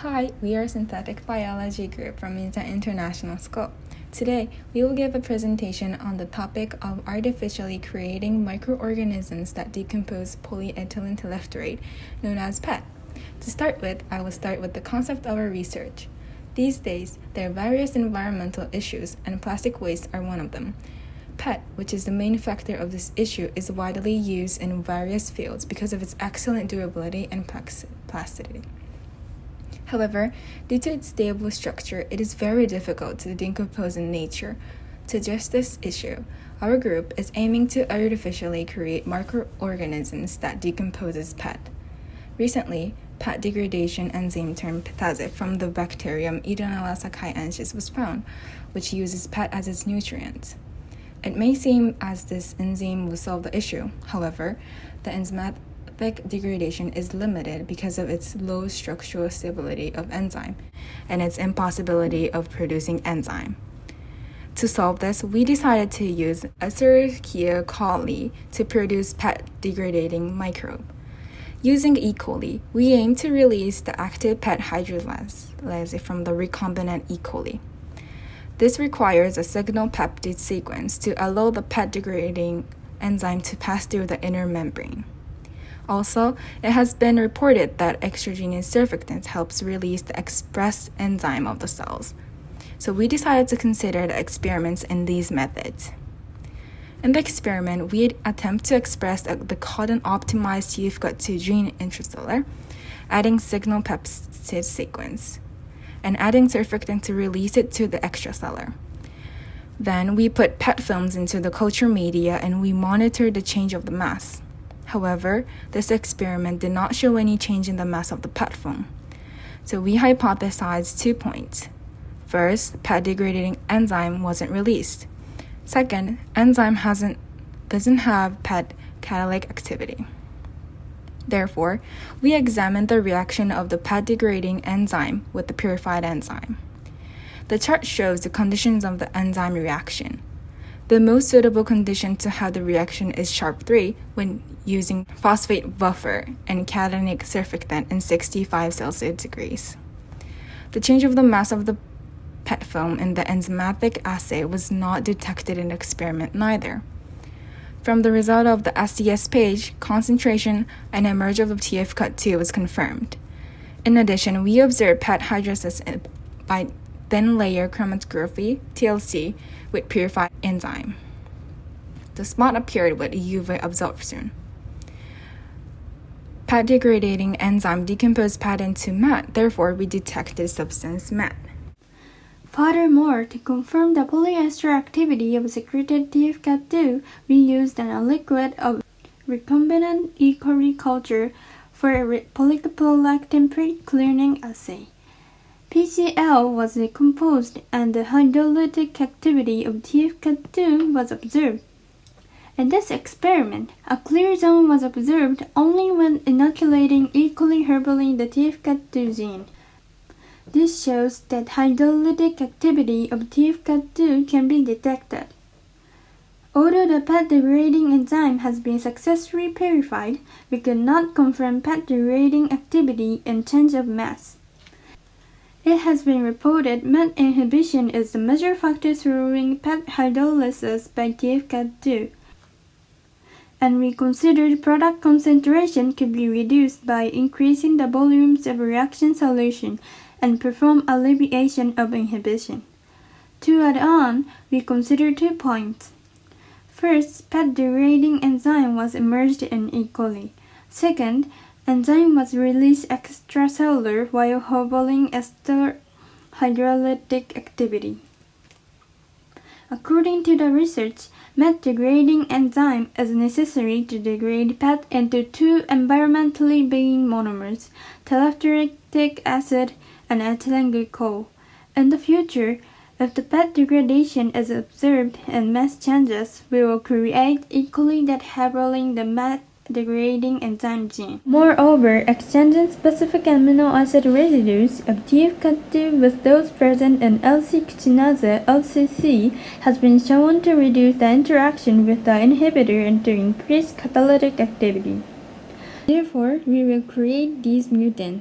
Hi, we are a synthetic biology group from MITA International School. Today, we will give a presentation on the topic of artificially creating microorganisms that decompose polyethylene terephthorate, known as PET. To start with, I will start with the concept of our research. These days, there are various environmental issues, and plastic waste are one of them. PET, which is the main factor of this issue, is widely used in various fields because of its excellent durability and plasticity. However, due to its stable structure, it is very difficult to decompose in nature. To address this issue, our group is aiming to artificially create microorganisms that decomposes PET. Recently, PET degradation enzyme termed PETase from the bacterium Edenella saccaiensis was found, which uses PET as its nutrient. It may seem as this enzyme will solve the issue. However, the enzymatic degradation is limited because of its low structural stability of enzyme and its impossibility of producing enzyme. To solve this, we decided to use Escherichia coli to produce PET degrading microbe. Using E. coli, we aim to release the active PET hydrolase from the recombinant E. coli. This requires a signal peptide sequence to allow the PET degrading enzyme to pass through the inner membrane. Also, it has been reported that exogenous surfactants helps release the expressed enzyme of the cells. So we decided to consider the experiments in these methods. In the experiment, we attempt to express the codon-optimized TFCOT2 gene intracellular, adding signal peptide sequence, and adding surfactant to release it to the extracellular. Then we put PET films into the culture media and we monitor the change of the mass. However, this experiment did not show any change in the mass of the PET film. So we hypothesized 2 points. First, PET degrading enzyme wasn't released. Second, enzyme doesn't have PET catalytic activity. Therefore, we examined the reaction of the PET degrading enzyme with the purified enzyme. The chart shows the conditions of the enzyme reaction. The most suitable condition to have the reaction is sharp 3 when using phosphate buffer and cationic surfactant in 65 Celsius degrees. The change of the mass of the PET film in the enzymatic assay was not detected in the experiment neither. From the result of the SDS page, concentration and emergence of TFCOT2 was confirmed. In addition, we observed PET hydrolysis by thin layer chromatography, TLC, with purified enzyme. The spot appeared with UV absorption. PET degrading enzyme decomposed PET into MAT, therefore we detected substance MAT. Furthermore, to confirm the polyester activity of secreted TFCOT2, we used a liquid of recombinant E. coli culture for a polycaprolactin pre-cleaning assay. PCl was decomposed and the hydrolytic activity of TFCOT2 was observed. In this experiment, a clear zone was observed only when inoculating E. coli herbally the TFCOT2 gene. This shows that hydrolytic activity of TFCOT2 can be detected. Although the PET degrading enzyme has been successfully purified, we could not confirm PET degrading activity and change of mass. It has been reported MET inhibition is the major factor slowing PET hydrolysis by TFCOT2, and we considered product concentration could be reduced by increasing the volumes of reaction solution and perform alleviation of inhibition. To add on, we considered 2 points. First, PET degrading enzyme was immersed in E. coli. Second, enzyme was released extracellular while holding ester hydrolytic activity. According to the research, MET degrading enzyme is necessary to degrade PET into 2 environmentally bound monomers, terephthoric acid and ethylene glycol. In the future, if the PET degradation is observed and mass changes, we will create E. coli that harboring the MET degrading enzyme gene. Moreover, exchanging specific amino acid residues of TFCOT2 with those present in L-cyclinase (LCC) has been shown to reduce the interaction with the inhibitor and to increase catalytic activity. Therefore, we will create these mutants.